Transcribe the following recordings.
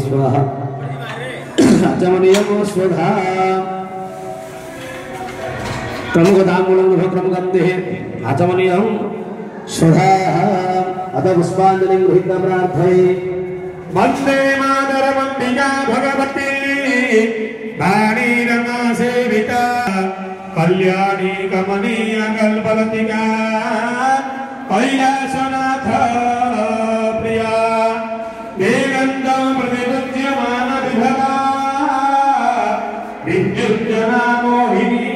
स्वाहा आचमनीयं स्वधा प्रमुखदाङ्गुलं प्रमुखन्देः आचमनीयं स्वधा अथ पुष्पाञ्जलिं गृहीत्वा प्रार्थये वन्दे मातरमम्बिका भगवती वाणी रमा सेविता कल्याणी कमनीय कल्पलतिका कैलासनाथ प्रिया वेगन्तं प्रतिपद्यमान विभवा विद्युज्जना मोहिनी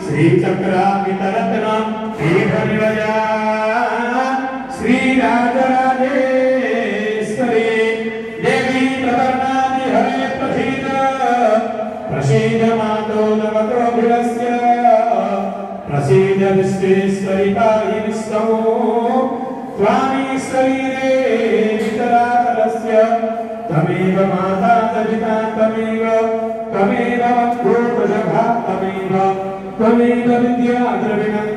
श्रीचक्रामितरत्नं पीठनिलया श्रीराजराजेश्वरी देवी प्रवर्णादि हरे प्रसीद प्रसीद मातो जगतोऽखिलस्य प्रसीद विश्वेश्वरि पाहि विष्णो त्वामी शरीरे वितराकलस्य तमेव माता च पिता तमेव बन्धुप्रसखा तमेव विद्या द्रविणं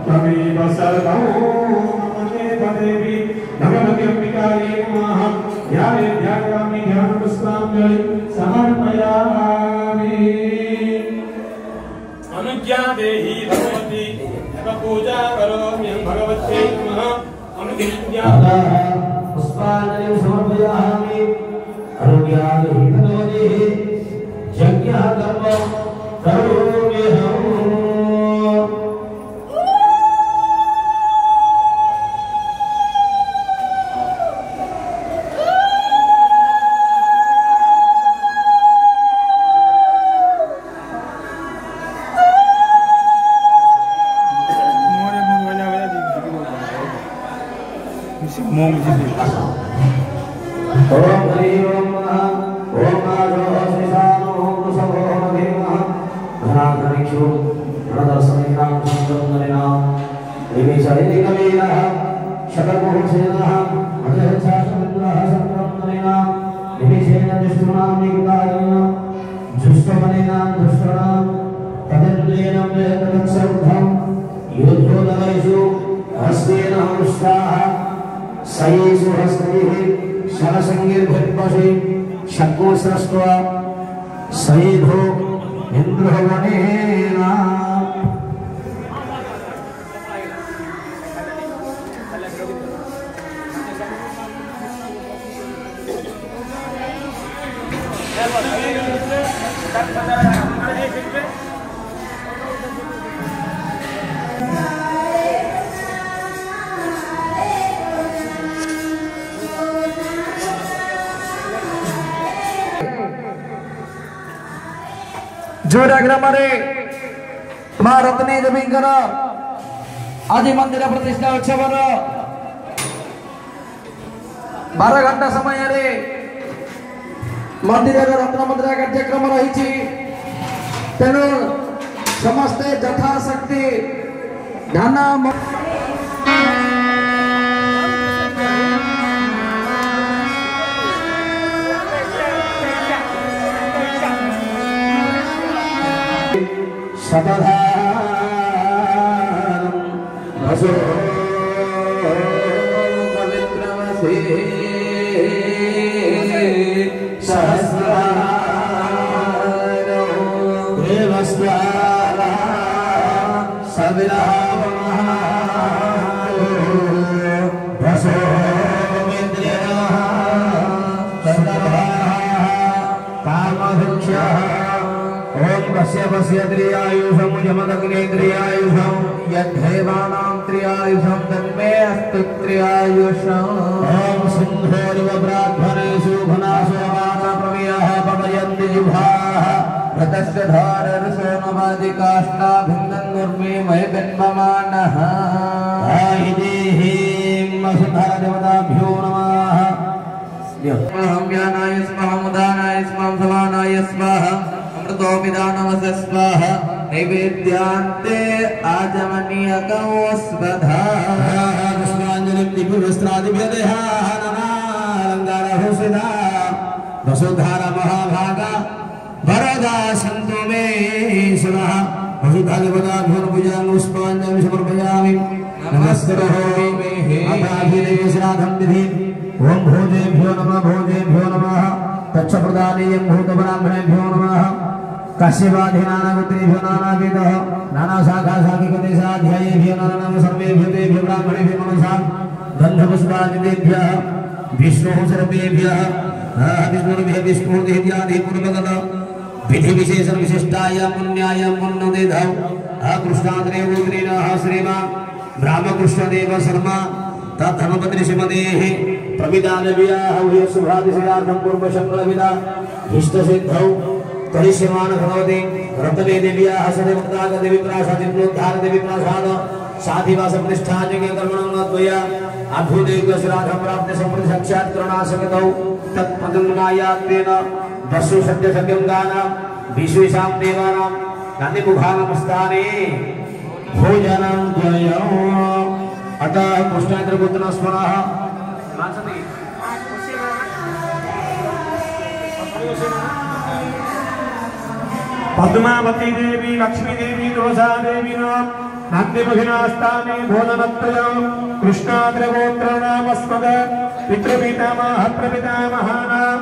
तमेव सर्वं मम देवी भगवती अम्बिकायै नमः ध्यायामि ध्यानपुष्पाञ्जलि समर्पयामि अनुज्ञा देहि भगवती पूजा करोमि भगवत्यै नमः अनुज्ञा पुष्पाञ्जलिं समर्पयामि अनुज्ञा देहि भगवती यज्ञः कर्म करोम्यहम् ओम हरि ओम ओम आरो श्रीसानो वृषभो देवः घनाधनिक्षु घनदर्शनेनां संगमनेनां निमिषादिकमेनः शकलमोहसेनः अजयच्छासमिन्द्रः संगमनेनां निमिषेन दुष्टॄणां निगतायेन जुष्टमनेनां दुष्टॄणां तदन्येन प्रयत्नसर्वं योद्धोदनेषु हस्तेन हंस्ताः सयेषु हस्तैः शरसंगीर्भिर्पशि शक्कुसृष्ट्वा सयेधो इन्द्रवनेन जोराग्रामरे मां रत्नी देवींकर आदि मंदिर प्रतिष्ठा उत्सव 12 घंटा समय मंदिर रत्न मुद्रा कार्यक्रम रही तेणु समस्ते यथाशक्ति ध्यान सतधारं भसो पवित्रमसि सहस्रारो देवस्वाहा सविरामः भसो पवित्रः सतधारः कामभिक्षः ओम कश्यपस्य त्रियायुषं यमदग्ने त्रियायुषं यद्धेवानां त्रियायुषं तन्मे अस्तु त्रियायुषम् ओम सिंहोरिव ब्राह्मणेषु घनासो मानप्रमेयः पवयन्ति जिह्वाः रतस्य धाररसोमवादिकाष्ठा भिन्नन्नुर्मे मयजन्ममानः आहिदेहिं वसुधरदेवताभ्यो नमः अहं ज्ञानाय स्वाहा मुदानाय स्वाहा समानाय स्वाहा अमृतोपिदानमस्य स्वाहा नैवेद्यान्ते आजमनीयकौ स्वधा पुष्पाञ्जलिं दिव्यवस्त्रादिभ्यदेहाः ननालङ्कारभूषिता वसुधारा महाभागा वरदा सन्तु मे शिवः वसुधादेवताभ्यो पूजां पुष्पाञ्जलिं समर्पयामि नमस्करोमि अथाभिदेव श्राद्धं विधिं ओम भोजेभ्यो नमः तच्छप्रदानीयं भूतब्राह्मणेभ्यो नमः काश्यपाधिनानागोत्रेभ्यो नानावेदः नानाशाखाशाखिकदेशाध्यायेभ्यो नानानाम सर्वेभ्यो तेभ्यो ब्राह्मणेभ्यो मनसा गन्धपुष्पादितेभ्यः विष्णुः सर्वेभ्यः विष्णुर्भ्यः विष्णुर्देव्यादि पूर्वगत विधि विशेषण विशिष्टाय पुण्याय पुण्यदेधौ कृष्णाद्रेवोत्रेण श्रीमान् रामकृष्णदेव शर्मा तद्धर्मपत्नी श्रीमतेः प्रविदानव्याः शुभादिशिरार्थं पूर्वशङ्करविदा इष्टसिद्धौ करिष्यमाण भगवती रत्ने देव्याः सदैवक्ताग देवी प्रासादिप्रोद्धार देवी प्रासाद साधिवास प्रतिष्ठाजके कर्मणोन्नत्वया अभ्युदयज्ञ श्राद्धं प्राप्ते समृद्धि साक्षात्करणासकतौ तत्पदन्नायात्तेन दस्यु सत्य सत्यं गाना विश्वेषां देवानां गान्धिमुखानमस्ताने भोजनं जयो अतः कृष्णेन्द्रपुत्र स्मरः पद्मावती देवी लक्ष्मी देवी तुलसा देवी नंदिमुखिनास्ताने भोजनत्रय कृष्णाद्रगोत्रनामस्मद पितृपितामह प्रपितामहानां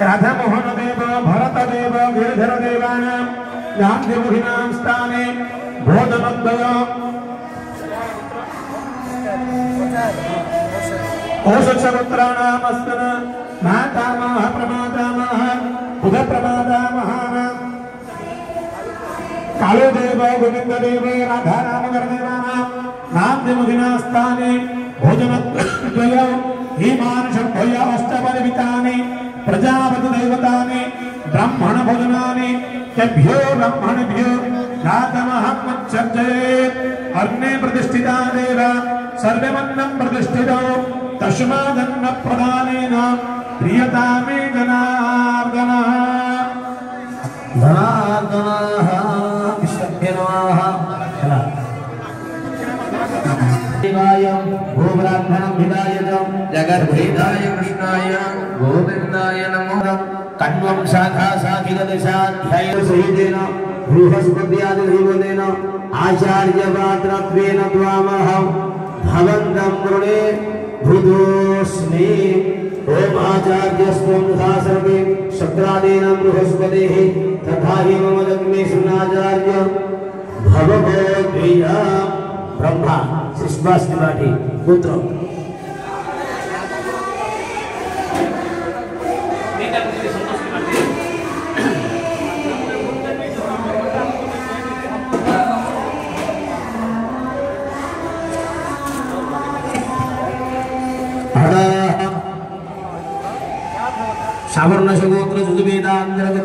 राधामोहन देव भरत देव गिरिधर देवानां नंदिमुखिनां स्थाने भोजनत्रय ओषक्षपुत्राणामस्मद मातामह प्रमातामह बुध प्रमातामहानां कालो देव गोविंद देव राधा राम गर्देवानां नामदेवदिना स्थाने भोजनत्रय हीमान शब्दय अष्टपरिमितानि प्रजापति दैवतानि ब्राह्मण भोजनानि तेभ्यो ब्राह्मणेभ्यो जातमहं मुच्चर्जयेत् अर्णे प्रतिष्ठिता देव सर्वमन्नं प्रतिष्ठितो तस्मादन्न प्रदानेन प्रियतामे जनार्दनः धनार्दनः विष्णुभ्यो नमः देवाय भूब्राह्मणं हितायतं जगद्भेदाय कृष्णाय गोविन्दाय नमः कण्वं शाखा शाखिगदशाध्यायसहितेन बृहस्पत्यादिदेवतेन आचार्यपात्रत्वेन त्वामहं भवन्तं वृणे भूतोऽस्मि ओम आचार्यस्त्वं तथा सर्वे शक्रादीनां बृहस्पतेः तथा हि मम लग्ने सुनाचार्य भवभोद्विज ब्रह्मा सुभाष त्रिपाठी पुत्र सावर्ण गोत्र जुजुवेदांतर्गत